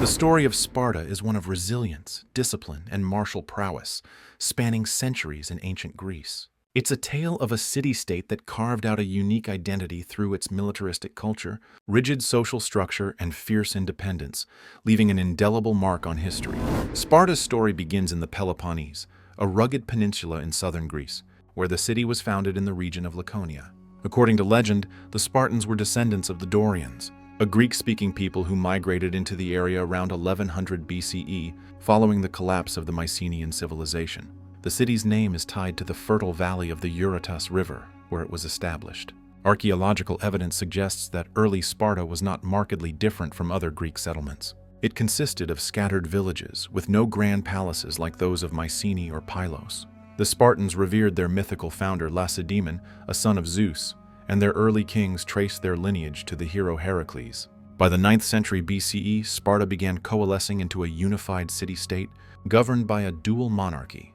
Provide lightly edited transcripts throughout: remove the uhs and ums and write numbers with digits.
The story of Sparta is one of resilience, discipline, and martial prowess, spanning centuries in ancient Greece. It's a tale of a city-state that carved out a unique identity through its militaristic culture, rigid social structure, and fierce independence, leaving an indelible mark on history. Sparta's story begins in the Peloponnese, a rugged peninsula in southern Greece, where the city was founded in the region of Laconia. According to legend, the Spartans were descendants of the Dorians, a Greek-speaking people who migrated into the area around 1100 BCE following the collapse of the Mycenaean civilization. The city's name is tied to the fertile valley of the Eurotas River, where it was established. Archaeological evidence suggests that early Sparta was not markedly different from other Greek settlements. It consisted of scattered villages, with no grand palaces like those of Mycenae or Pylos. The Spartans revered their mythical founder Lacedaemon, a son of Zeus, and their early kings traced their lineage to the hero Heracles. By the 9th century BCE, Sparta began coalescing into a unified city-state governed by a dual monarchy,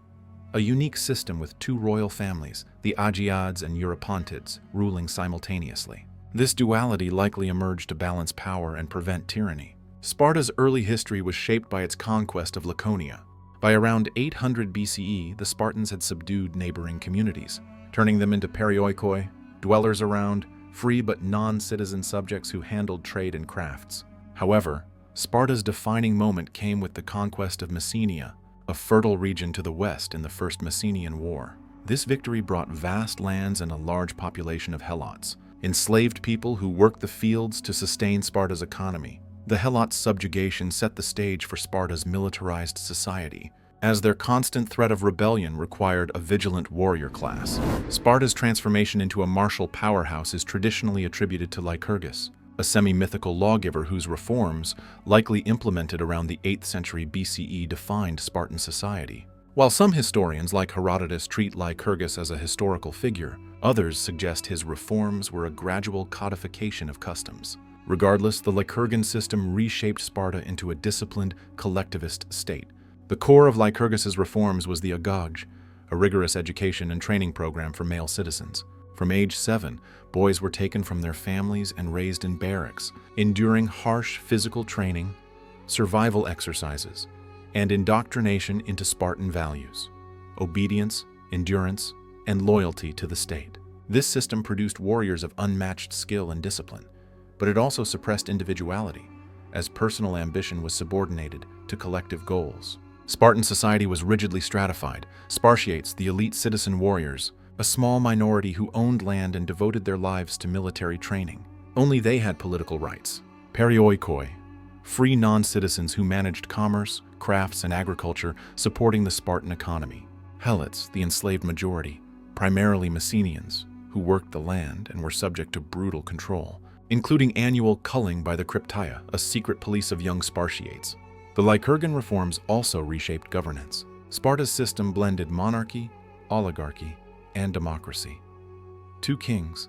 a unique system with two royal families, the Agiads and Eurypontids, ruling simultaneously. This duality likely emerged to balance power and prevent tyranny. Sparta's early history was shaped by its conquest of Laconia. By around 800 BCE, the Spartans had subdued neighboring communities, turning them into perioikoi, dwellers around, free but non-citizen subjects who handled trade and crafts. However, Sparta's defining moment came with the conquest of Messenia, a fertile region to the west in the First Messenian War. This victory brought vast lands and a large population of Helots, enslaved people who worked the fields to sustain Sparta's economy. The Helots' subjugation set the stage for Sparta's militarized society, as their constant threat of rebellion required a vigilant warrior class. Sparta's transformation into a martial powerhouse is traditionally attributed to Lycurgus, a semi-mythical lawgiver whose reforms, likely implemented around the 8th century BCE, defined Spartan society. While some historians, like Herodotus, treat Lycurgus as a historical figure, others suggest his reforms were a gradual codification of customs. Regardless, the Lycurgan system reshaped Sparta into a disciplined, collectivist state. The core of Lycurgus's reforms was the agog, a rigorous education and training program for male citizens. From age 7, boys were taken from their families and raised in barracks, enduring harsh physical training, survival exercises, and indoctrination into Spartan values: obedience, endurance, and loyalty to the state. This system produced warriors of unmatched skill and discipline, but it also suppressed individuality, as personal ambition was subordinated to collective goals. Spartan society was rigidly stratified. Spartiates, the elite citizen warriors, a small minority who owned land and devoted their lives to military training. Only they had political rights. Perioikoi, free non-citizens who managed commerce, crafts, and agriculture, supporting the Spartan economy. Helots, the enslaved majority, primarily Messenians, who worked the land and were subject to brutal control, including annual culling by the Cryptia, a secret police of young Spartiates. The Lycurgan reforms also reshaped governance. Sparta's system blended monarchy, oligarchy, and democracy. 2 kings,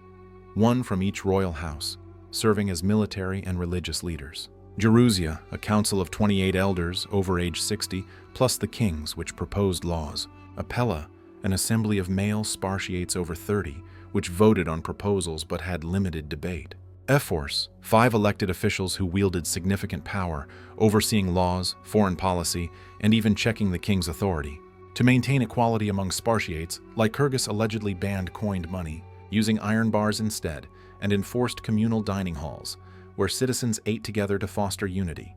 one from each royal house, serving as military and religious leaders. Gerousia, a council of 28 elders over age 60, plus the kings, which proposed laws. Apella, an assembly of male Spartiates over 30, which voted on proposals but had limited debate. Ephors, 5 elected officials who wielded significant power, overseeing laws, foreign policy, and even checking the king's authority. To maintain equality among Spartiates, Lycurgus allegedly banned coined money, using iron bars instead, and enforced communal dining halls, where citizens ate together to foster unity.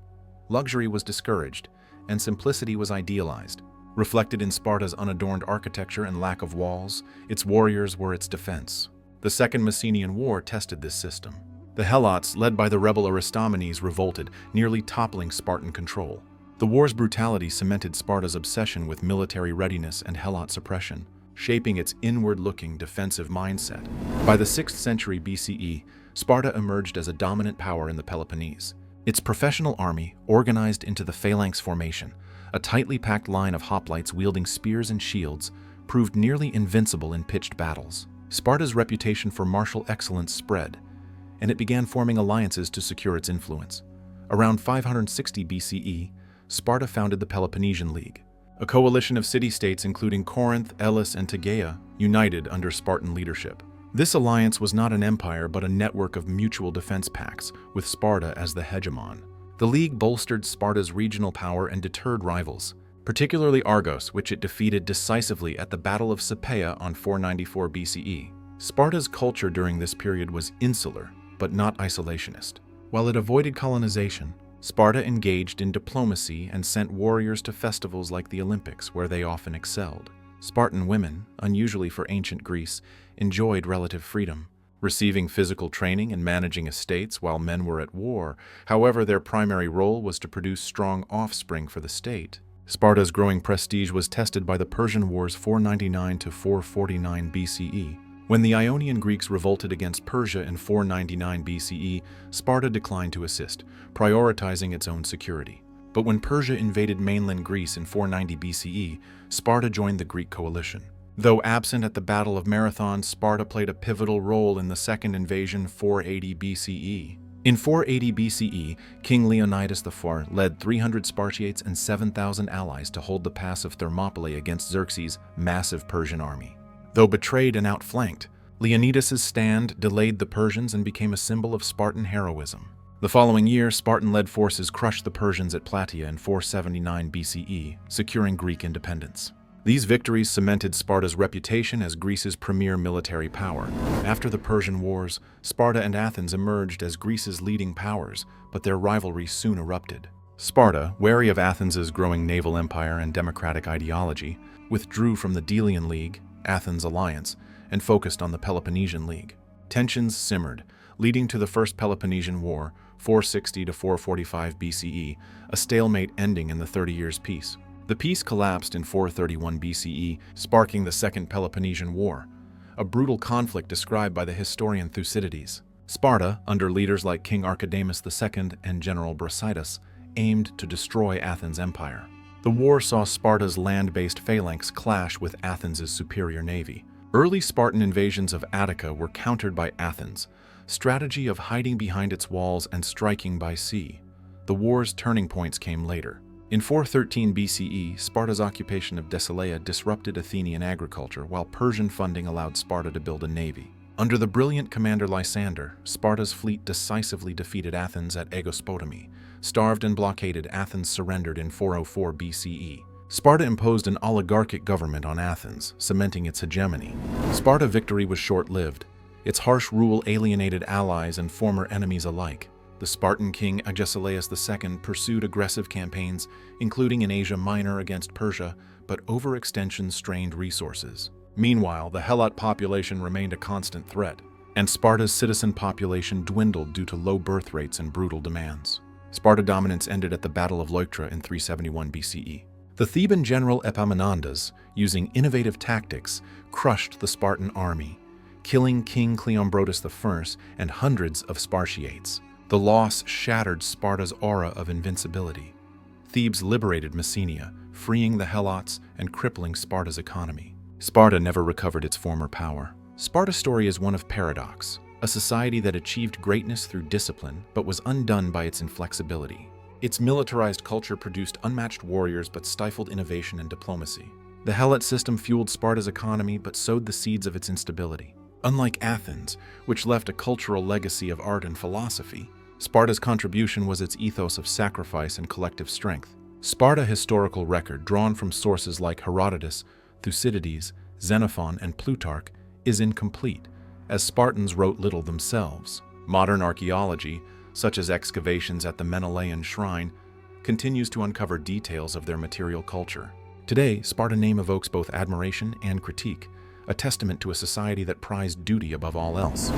Luxury was discouraged, and simplicity was idealized. Reflected in Sparta's unadorned architecture and lack of walls, its warriors were its defense. The Second Messenian War tested this system. The Helots, led by the rebel Aristomenes, revolted, nearly toppling Spartan control. The war's brutality cemented Sparta's obsession with military readiness and Helot suppression, shaping its inward-looking defensive mindset. By the 6th century BCE, Sparta emerged as a dominant power in the Peloponnese. Its professional army, organized into the phalanx formation, a tightly packed line of hoplites wielding spears and shields, proved nearly invincible in pitched battles. Sparta's reputation for martial excellence spread, and it began forming alliances to secure its influence. Around 560 BCE, Sparta founded the Peloponnesian League, a coalition of city-states including Corinth, Elis, and Tegea, united under Spartan leadership. This alliance was not an empire but a network of mutual defense pacts, with Sparta as the hegemon. The league bolstered Sparta's regional power and deterred rivals, particularly Argos, which it defeated decisively at the Battle of Sapea on 494 BCE. Sparta's culture during this period was insular, but not isolationist. While it avoided colonization, Sparta engaged in diplomacy and sent warriors to festivals like the Olympics, where they often excelled. Spartan women, unusually for ancient Greece, enjoyed relative freedom, receiving physical training and managing estates while men were at war. However, their primary role was to produce strong offspring for the state. Sparta's growing prestige was tested by the Persian Wars 499 to 449 BCE. When the Ionian Greeks revolted against Persia in 499 BCE, Sparta declined to assist, prioritizing its own security. But when Persia invaded mainland Greece in 490 BCE, Sparta joined the Greek coalition. Though absent at the Battle of Marathon, Sparta played a pivotal role in the second invasion 480 BCE. In 480 BCE, King Leonidas IV led 300 Spartiates and 7,000 allies to hold the pass of Thermopylae against Xerxes' massive Persian army. Though betrayed and outflanked, Leonidas' stand delayed the Persians and became a symbol of Spartan heroism. The following year, Spartan-led forces crushed the Persians at Plataea in 479 BCE, securing Greek independence. These victories cemented Sparta's reputation as Greece's premier military power. After the Persian Wars, Sparta and Athens emerged as Greece's leading powers, but their rivalry soon erupted. Sparta, wary of Athens' growing naval empire and democratic ideology, withdrew from the Delian League, Athens' alliance, and focused on the Peloponnesian League. Tensions simmered, leading to the First Peloponnesian War, 460 to 445 BCE, a stalemate ending in the 30 Years' Peace. The peace collapsed in 431 BCE, sparking the Second Peloponnesian War, a brutal conflict described by the historian Thucydides. Sparta, under leaders like King Archidamus II and General Brasidas, aimed to destroy Athens' empire. The war saw Sparta's land-based phalanx clash with Athens' superior navy. Early Spartan invasions of Attica were countered by Athens' strategy of hiding behind its walls and striking by sea. The war's turning points came later. In 413 BCE, Sparta's occupation of Thessalia disrupted Athenian agriculture, while Persian funding allowed Sparta to build a navy. Under the brilliant commander Lysander, Sparta's fleet decisively defeated Athens at Aegospotami. Starved and blockaded, Athens surrendered in 404 BCE. Sparta imposed an oligarchic government on Athens, cementing its hegemony. Sparta's victory was short-lived. Its harsh rule alienated allies and former enemies alike. The Spartan king Agesilaus II pursued aggressive campaigns, including in Asia Minor against Persia, but overextension strained resources. Meanwhile, the Helot population remained a constant threat, and Sparta's citizen population dwindled due to low birth rates and brutal demands. Sparta dominance ended at the Battle of Leuctra in 371 BCE. The Theban general Epaminondas, using innovative tactics, crushed the Spartan army, killing King Cleombrotus I and hundreds of Spartiates. The loss shattered Sparta's aura of invincibility. Thebes liberated Messenia, freeing the Helots and crippling Sparta's economy. Sparta never recovered its former power. Sparta's story is one of paradox, a society that achieved greatness through discipline but was undone by its inflexibility. Its militarized culture produced unmatched warriors but stifled innovation and diplomacy. The Helot system fueled Sparta's economy but sowed the seeds of its instability. Unlike Athens, which left a cultural legacy of art and philosophy, Sparta's contribution was its ethos of sacrifice and collective strength. Sparta's historical record, drawn from sources like Herodotus, Thucydides, Xenophon, and Plutarch, is incomplete, as Spartans wrote little themselves. Modern archaeology, such as excavations at the Menelaean Shrine, continues to uncover details of their material culture. Today, Sparta's name evokes both admiration and critique, a testament to a society that prized duty above all else.